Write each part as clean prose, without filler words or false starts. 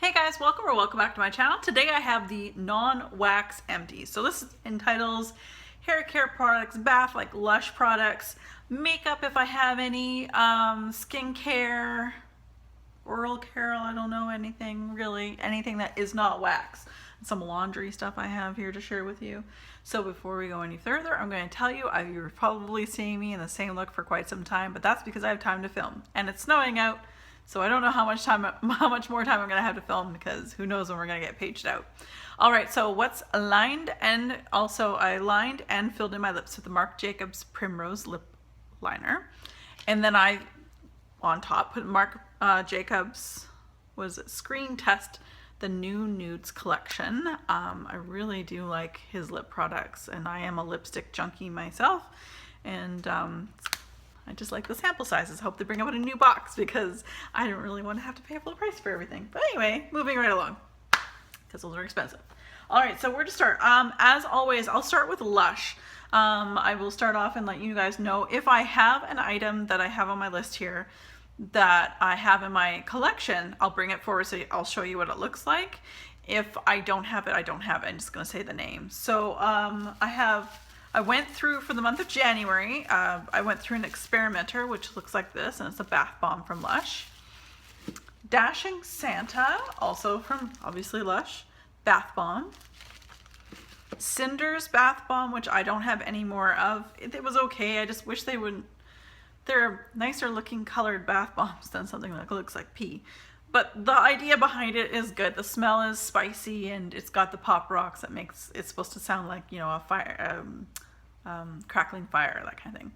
Hey guys, welcome back to my channel. Today I have the non-wax empties. So this entitles hair care products, bath like Lush products, makeup if I have any, skincare, oral care, I don't know, anything really, anything that is not wax. Some laundry stuff I have here to share with you. So before we go any further, I'm going to tell you, you're probably seeing me in the same look for quite some time, but that's because I have time to film. And it's snowing out. So I don't know how much more time I'm gonna have to film, because who knows when we're gonna get paged out. All right, so what's lined, and also I lined and filled in my lips with the Marc Jacobs Primrose Lip Liner. And then I, on top, put Marc Jacobs, Screen Test, the New Nudes collection. I really do like his lip products, and I am a lipstick junkie myself. And I just like the sample sizes. Hope they bring out a new box, because I don't really want to have to pay a full price for everything. But anyway, moving right along, because those are expensive. All right, so where to start? As always, I'll start with Lush. I will start off and let you guys know if I have an item that I have on my list here that I have in my collection, I'll bring it forward so I'll show you what it looks like. If I don't have it, I don't have it. I'm just going to say the name. So I went through, for the month of January, I went through an experimenter, which looks like this, and it's a bath bomb from Lush. Dashing Santa, also from, obviously, Lush, bath bomb. Cinders bath bomb, which I don't have any more of. It was okay, I just wish they wouldn't, they're nicer looking colored bath bombs than something that looks like pee. But the idea behind it is good. The smell is spicy, and it's got the pop rocks that makes it supposed to sound like, you know, a fire, crackling fire, that kind of thing.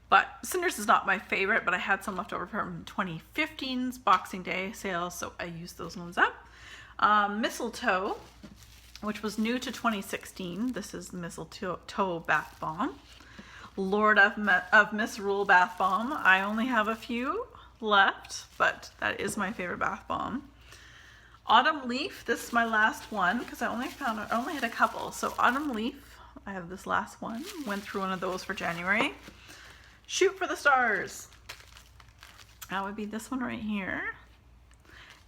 But Cinders is not my favorite, but I had some left over from 2015's Boxing Day sale, so I used those ones up. Mistletoe, which was new to 2016. This is the Mistletoe Bath Bomb. Lord of Misrule Bath Bomb. I only have a few left, but that is my favorite bath bomb. Autumn Leaf, this is my last one, because I only had a couple. So Autumn Leaf, I have this last one, went through one of those for January. Shoot for the Stars, that would be this one right here.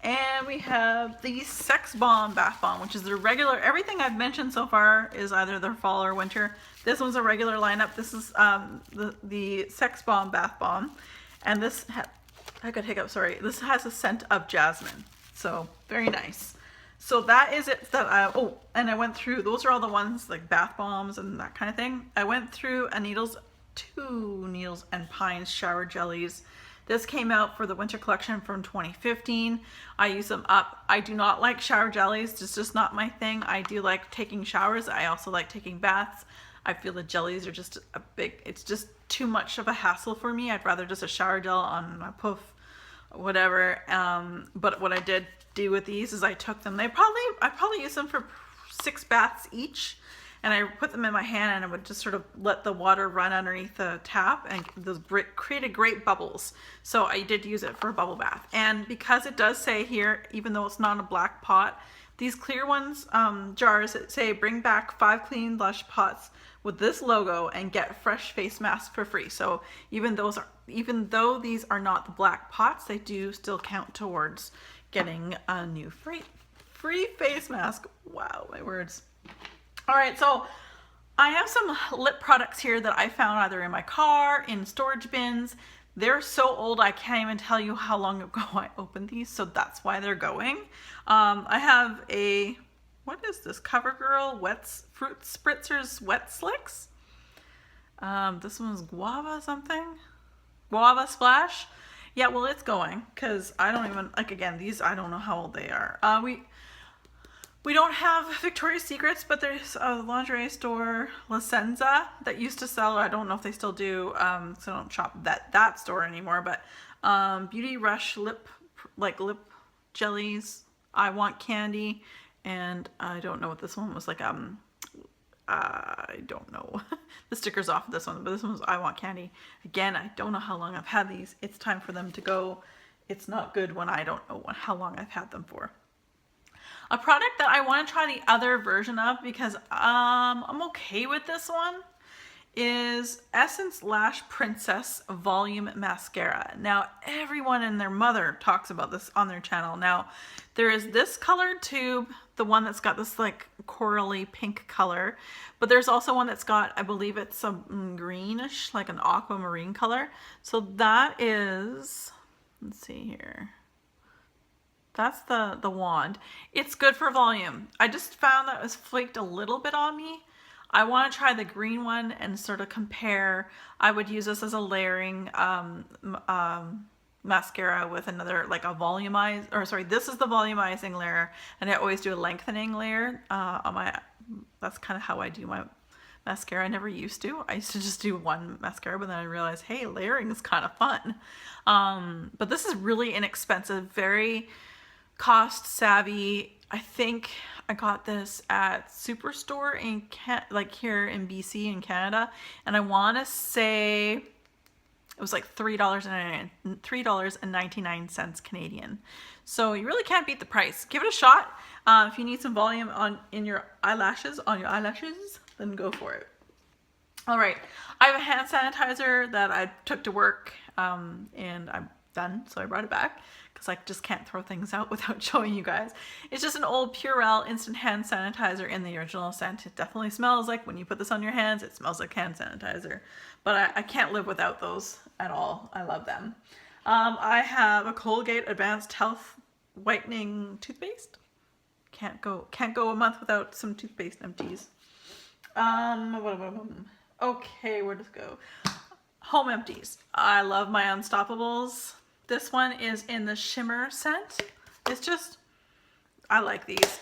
And we have the Sex Bomb Bath Bomb, which is the regular. Everything I've mentioned so far is either the fall or winter. This one's a regular lineup. This is the Sex Bomb Bath Bomb, and this I got hiccup, sorry. This has a scent of jasmine, so very nice. So that is it. Oh, and I went through, those are all the ones like bath bombs and that kind of thing. I went through two Needles and Pines shower jellies. This came out for the winter collection from 2015. I use them up. I do not like shower jellies. It's just not my thing. I do like taking showers. I also like taking baths. I feel the jellies are just it's just too much of a hassle for me. I'd rather just a shower gel on my poof, whatever. But what I did do with these is I took them. I probably used them for 6 baths each. And I put them in my hand, and I would just sort of let the water run underneath the tap, and those created great bubbles. So I did use it for a bubble bath. And because it does say here, even though it's not a black pot, these clear ones, jars that say bring back 5 clean Lush pots with this logo and get fresh face masks for free. So even though these are not the black pots, they do still count towards getting a new free face mask. Wow, my words. All right, so I have some lip products here that I found either in my car, in storage bins. They're so old I can't even tell you how long ago I opened these, so that's why they're going. I have what is this? CoverGirl Fruit Spritzers Wet Slicks. This one's Guava something? Guava Splash? Yeah, well, it's going, because I don't even, like, again, these, I don't know how old they are. We don't have Victoria's Secrets, but there's a lingerie store, La Senza, that used to sell. I don't know if they still do, so I don't shop that store anymore. But Beauty Rush lip jellies. I Want Candy, and I don't know what this one was like. I don't know the stickers off of this one, but this one was I Want Candy. Again, I don't know how long I've had these. It's time for them to go. It's not good when I don't know how long I've had them for. A product that I want to try the other version of, because I'm okay with this one, is Essence Lash Princess Volume Mascara. Now, everyone and their mother talks about this on their channel. Now, there is this colored tube, the one that's got this like corally pink color, but there's also one that's got, I believe it's a greenish, like an aquamarine color. So that is, let's see here. That's the wand. It's good for volume. I just found that it was flaked a little bit on me. I want to try the green one and sort of compare. I would use this as a layering mascara with another, like a volumized, or sorry, this is the volumizing layer, and I always do a lengthening layer on my, that's kind of how I do my mascara. I never used to. I used to just do one mascara, but then I realized, hey, layering is kind of fun. But this is really inexpensive, very cost savvy. I think I got this at Superstore in like here in BC in Canada, and I want to say it was like $3.99 Canadian. So you really can't beat the price. Give it a shot. If you need some volume in your eyelashes, then go for it. All right, I have a hand sanitizer that I took to work, and I'm done, so I brought it back because I just can't throw things out without showing you guys. It's just an old Purell instant hand sanitizer in the original scent. It definitely smells like, when you put this on your hands, it smells like hand sanitizer. But I can't live without those at all. I love them. I have a Colgate Advanced Health Whitening toothpaste. Can't go a month without some toothpaste empties. Okay, where does it go? Home empties. I love my Unstoppables. This one is in the shimmer scent. It's just, I like these.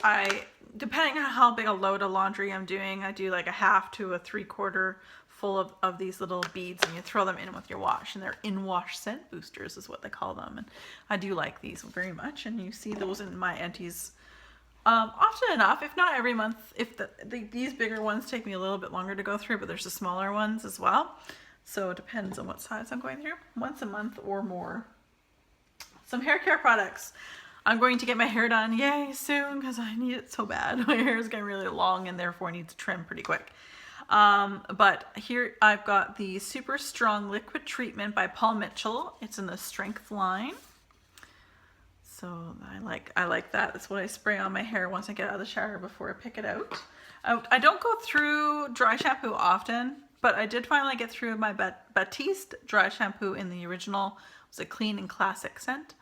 Depending on how big a load of laundry I'm doing, I do like a half to a 3/4 full of these little beads, and you throw them in with your wash, and they're in-wash scent boosters is what they call them. And I do like these very much, and you see those in my Empties often enough, if not every month. If these bigger ones take me a little bit longer to go through, but there's the smaller ones as well. So it depends on what size I'm going through, once a month or more. Some hair care products. I'm going to get my hair done, yay, soon, because I need it so bad. My hair is getting really long and therefore needs to trim pretty quick. But here I've got the Super Strong Liquid Treatment by Paul Mitchell. It's in the Strength line. So I like that. That's what I spray on my hair once I get out of the shower before I pick it out. I don't go through dry shampoo often, but I did finally get through my Batiste dry shampoo in the original. It was a clean and classic scent.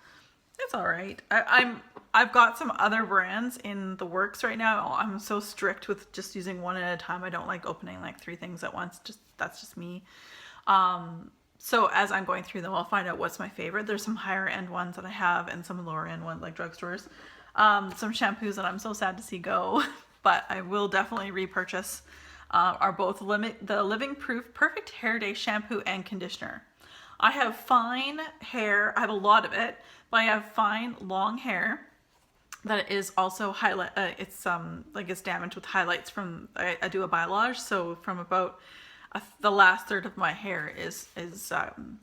It's all right. I've got some other brands in the works right now. I'm so strict with just using one at a time. I don't like opening like 3 things at once. That's just me. So as I'm going through them, I'll find out what's my favorite. There's some higher end ones that I have and some lower end ones like drugstores. Some shampoos that I'm so sad to see go, but I will definitely repurchase. Are both the Living Proof Perfect Hair Day shampoo and conditioner. I have fine hair. I have a lot of it, but I have fine long hair that is also highlight. It's like it's damaged with highlights from. I do a biolage, so from about the last third of my hair is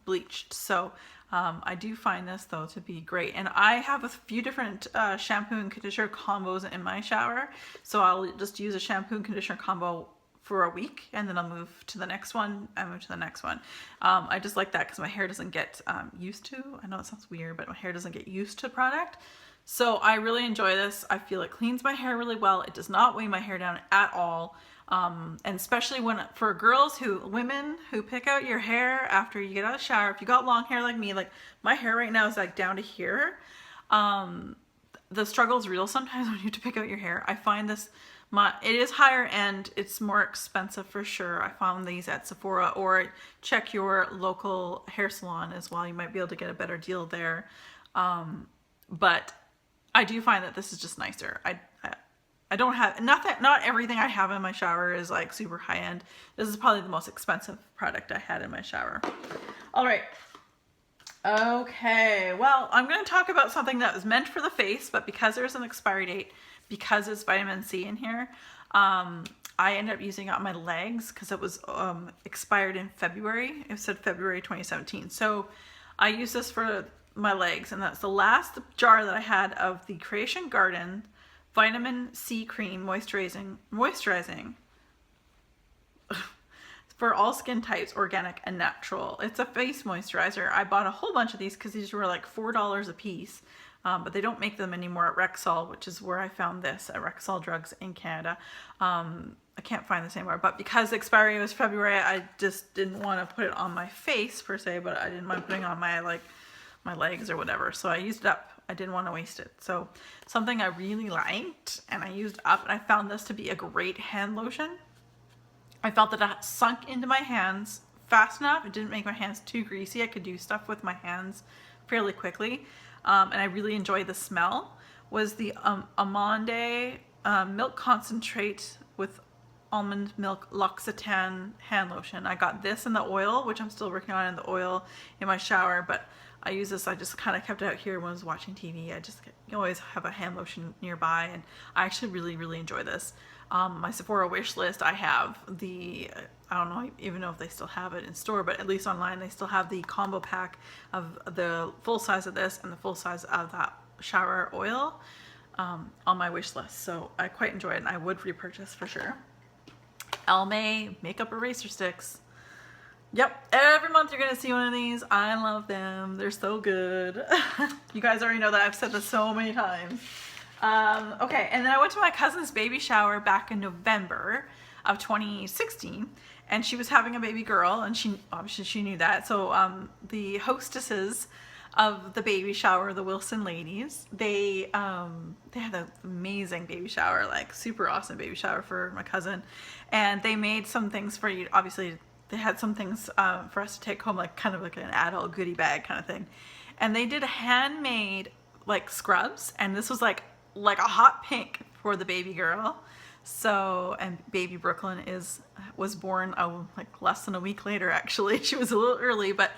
bleached. So I do find this though to be great, and I have a few different shampoo and conditioner combos in my shower. So I'll just use a shampoo and conditioner combo for a week, and then I'll move to the next one and move to the next one. I just like that because my hair doesn't get used to, I know it sounds weird, but my hair doesn't get used to product. So I really enjoy this. I feel it cleans my hair really well. It does not weigh my hair down at all. And especially for women who pick out your hair after you get out of the shower, if you got long hair like me, like my hair right now is like down to here. The struggle is real sometimes when you have to pick out your hair. I find this, it is higher end, it's more expensive for sure. I found these at Sephora, or check your local hair salon as well. You might be able to get a better deal there. But I do find that this is just nicer. I don't have, not everything I have in my shower is like super high end. This is probably the most expensive product I had in my shower. All right. Okay, well, I'm going to talk about something that was meant for the face, but because there's an expiry date, because it's vitamin C in here, I ended up using it on my legs because it was expired in February. It said February 2017. So I use this for my legs, and that's the last jar that I had of the Creation Garden Vitamin C Cream Moisturizing for all skin types, organic and natural. It's a face moisturizer. I bought a whole bunch of these because these were like $4 a piece. But they don't make them anymore at Rexall, which is where I found this, at Rexall Drugs in Canada. I can't find this anymore, but because the expiry was February, I just didn't want to put it on my face per se, but I didn't mind putting it on my my legs or whatever. So I used it up. I didn't want to waste it. So something I really liked and I used up, and I found this to be a great hand lotion. I felt that it sunk into my hands fast enough. It didn't make my hands too greasy. I could do stuff with my hands fairly quickly. And I really enjoyed the smell. Was the Amande milk concentrate with almond milk L'Occitane hand lotion. I got this in the oil, which I'm still working on in the oil in my shower, but I use this. I just kind of kept it out here when I was watching TV. I just always have a hand lotion nearby, and I actually really enjoy this. My Sephora wish list, I have the, I don't know even know if they still have it in store, but at least online they still have the combo pack of the full size of this and the full size of that shower oil on my wish list. So I quite enjoy it, and I would repurchase for sure. Elme makeup eraser sticks. Yep, every month you're gonna see one of these. I love them. They're so good. You guys already know that I've said this so many times. Okay, and then I went to my cousin's baby shower back in November of 2016, and she was having a baby girl, and obviously she knew that. So the hostesses of the baby shower, the Wilson ladies, they had an amazing baby shower, like super awesome baby shower for my cousin, and they made some things for you. Obviously, they had some things for us to take home, like kind of like an adult goodie bag kind of thing, and they did a handmade like scrubs, and this was like a hot pink for the baby girl. So, and baby Brooklyn was born like less than a week later. Actually, she was a little early, but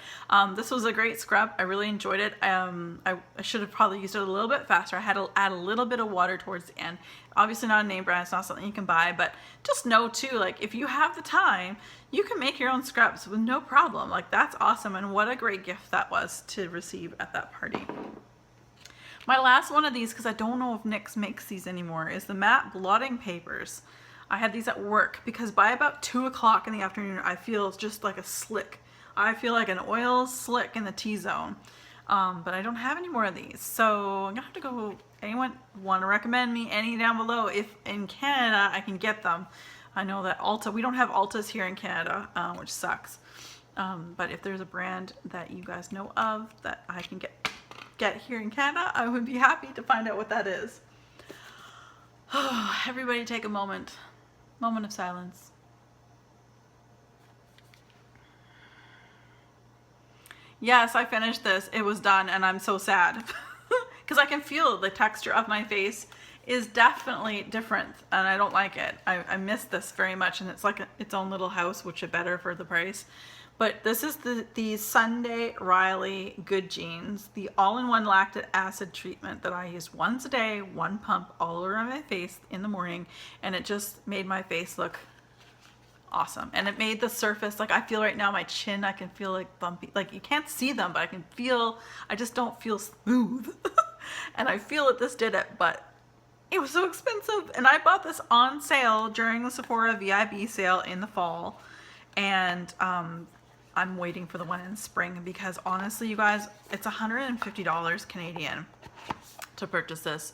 this was a great scrub. I really enjoyed it. I should have probably used it a little bit faster. I had to add a little bit of water towards the end. Obviously not a name brand, it's not something you can buy, but just know too, like if you have the time, you can make your own scrubs with no problem. Like that's awesome, and what a great gift that was to receive at that party. My last one of these, because I don't know if NYX makes these anymore, is the matte blotting papers. I had these at work because by about 2 o'clock in the afternoon, I feel just like a slick. I feel like an oil slick in the T-zone. But I don't have any more of these. So I'm going to have to go, anyone want to recommend me any down below? If in Canada I can get them. I know that Ulta, we don't have Ultas here in Canada, which sucks. But if there's a brand that you guys know of that I can get here in Canada, I would be happy to find out what that is. Everybody take a moment of silence. Yes, I finished this. It was done, and I'm so sad because I can feel the texture of my face is definitely different, and I don't like it. I miss this very much, and it's like its own little house, which is better for the price. But this is the Sunday Riley Good Genes, the all-in-one lactic acid treatment that I used once a day, one pump all over my face in the morning, and it just made my face look awesome. And it made the surface, like I feel right now, my chin, I can feel like bumpy, like you can't see them, but I just don't feel smooth. And I feel that this did it, but it was so expensive. And I bought this on sale during the Sephora VIB sale in the fall. And I'm waiting for the one in spring because honestly, you guys, it's $150 Canadian to purchase this.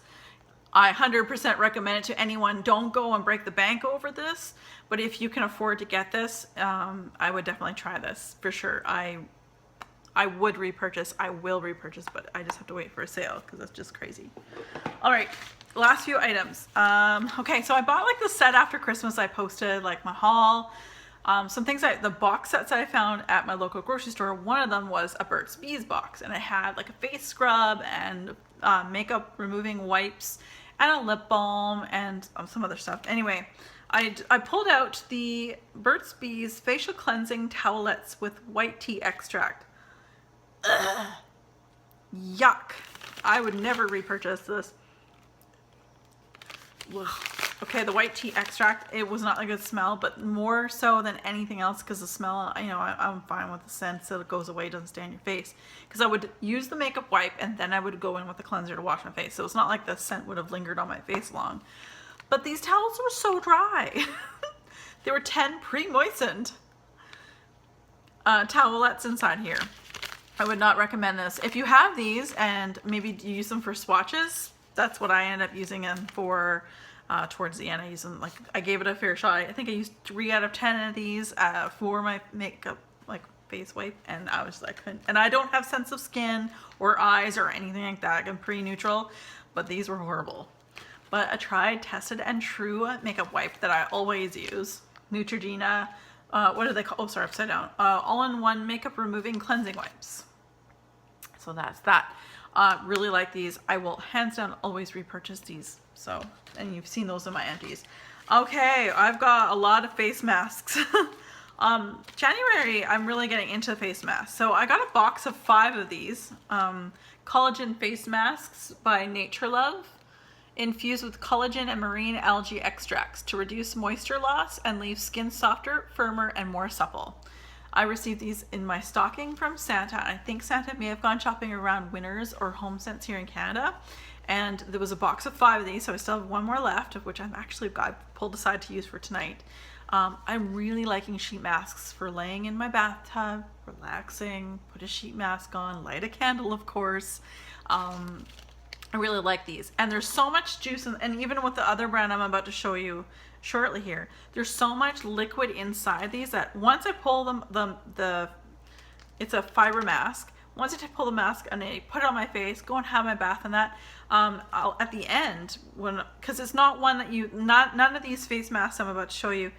I 100% recommend it to anyone. Don't go and break the bank over this, but if you can afford to get this, I would definitely try this for sure. I would repurchase. I will repurchase, but I just have to wait for a sale because that's just crazy. All right, last few items. Okay, so I bought like the set after Christmas. I posted like my haul. Some things, the box sets I found at my local grocery store, one of them was a Burt's Bees box, and it had like a face scrub and makeup removing wipes and a lip balm and some other stuff. Anyway, I pulled out the Burt's Bees facial cleansing towelettes with white tea extract. Ugh. Yuck. I would never repurchase this. Ugh. Okay, the white tea extract, it was not a good smell, but more so than anything else because the smell, you know, I'm fine with the scent so it goes away, doesn't stay on your face. Because I would use the makeup wipe and then I would go in with the cleanser to wash my face. So it's not like the scent would have lingered on my face long. But these towels were so dry. They were 10 pre-moistened. towelettes inside here. I would not recommend this. If you have these and maybe you use them for swatches, that's what I end up using them for. Towards the end, I use them, like, I gave it a fair shot. I think I used 3 out of 10 of these for my makeup, like face wipe, and I was like, and I don't have sensitive skin or eyes or anything like that. I'm pretty neutral, but these were horrible. But a tried, tested, and true makeup wipe that I always use, Neutrogena. What do they call? Oh, sorry, upside down. All-in-one makeup removing cleansing wipes. So that's that. Really like these. I will hands down always repurchase these. So, and you've seen those in my empties. Okay, I've got a lot of face masks. January, I'm really getting into face masks. So I got a box of 5 of these collagen face masks by Nature Love, infused with collagen and marine algae extracts to reduce moisture loss and leave skin softer, firmer, and more supple. I received these in my stocking from Santa. I think Santa may have gone shopping around Winners or HomeSense here in Canada. And there was a box of 5 of these, so I still have 1 more left, of which I pulled aside to use for tonight. I'm really liking sheet masks for laying in my bathtub, relaxing, put a sheet mask on, light a candle, of course. I really like these. And there's so much juice, and even with the other brand I'm about to show you shortly here, there's so much liquid inside these that once I pull them, it's a fiber mask. Once I pull the mask and I put it on my face, go and have my bath in that, I'll, at the end, because it's not one that none of these face masks I'm about to show you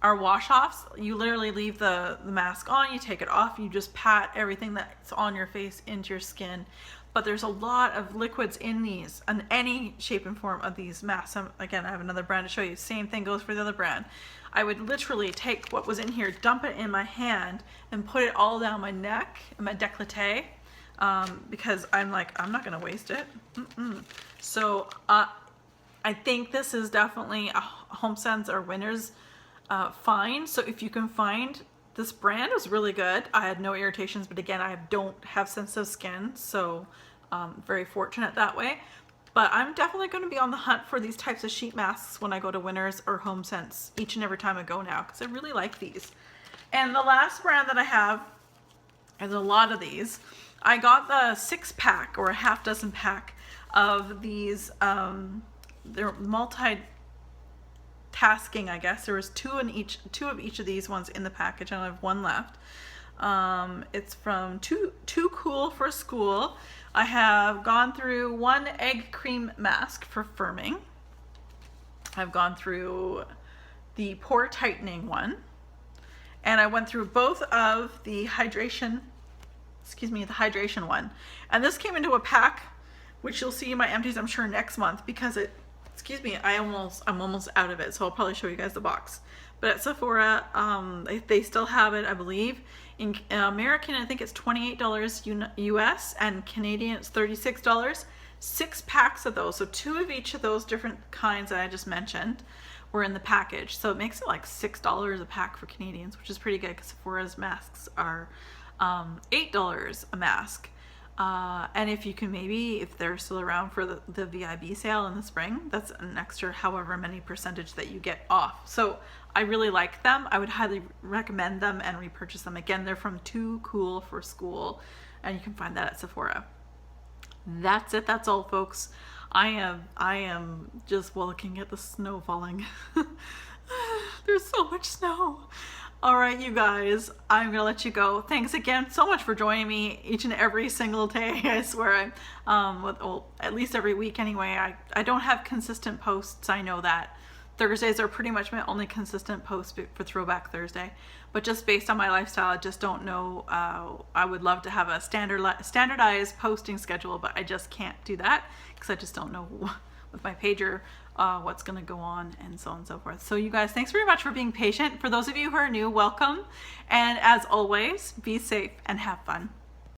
are wash-offs. You literally leave the mask on, you take it off, you just pat everything that's on your face into your skin. But there's a lot of liquids in these, and any shape and form of these masks. Again, I have another brand to show you. Same thing goes for the other brand. I would literally take what was in here, dump it in my hand, and put it all down my neck, my décolleté, because I'm like, I'm not gonna waste it. So I think this is definitely a HomeSense or Winners find. So if you can find this brand, is really good. I had no irritations, but again, I don't have sensitive skin, so very fortunate that way. But I'm definitely going to be on the hunt for these types of sheet masks when I go to Winners or HomeSense each and every time I go now, because I really like these. And the last brand that I have, there's a lot of these. I got the 6-pack or a half dozen pack of these. They're multi-tasking, I guess. There was 2 of each of these ones in the package, and I have 1 left. It's from Too Cool for School. I have gone through 1 egg cream mask for firming. I've gone through the pore tightening one, and I went through both of the hydration one. And this came into a pack, which you'll see in my empties, I'm sure, next month, because I'm almost out of it, so I'll probably show you guys the box. But at Sephora, they still have it, I believe. In American, I think it's $28 US, and Canadian, it's $36. 6 packs of those, so 2 of each of those different kinds that I just mentioned were in the package. So it makes it like $6 a pack for Canadians, which is pretty good, because Sephora's masks are $8 a mask. And if you can, maybe if they're still around for the VIB sale in the spring, that's an extra however many percentage that you get off. So I really like them. I would highly recommend them and repurchase them. Again, they're from Too Cool for School, and you can find that at Sephora. That's it. That's all, folks. I am just looking at the snow falling. There's so much snow. All right, you guys, I'm gonna let you go. Thanks again so much for joining me each and every single day. I swear, at least every week anyway. I don't have consistent posts, I know that. Thursdays are pretty much my only consistent post for Throwback Thursday. But just based on my lifestyle, I just don't know. I would love to have a standardized posting schedule, but I just can't do that because I just don't know with my pager what's going to go on, and so on and so forth. So you guys, thanks very much for being patient. For those of you who are new, welcome. And as always, be safe and have fun.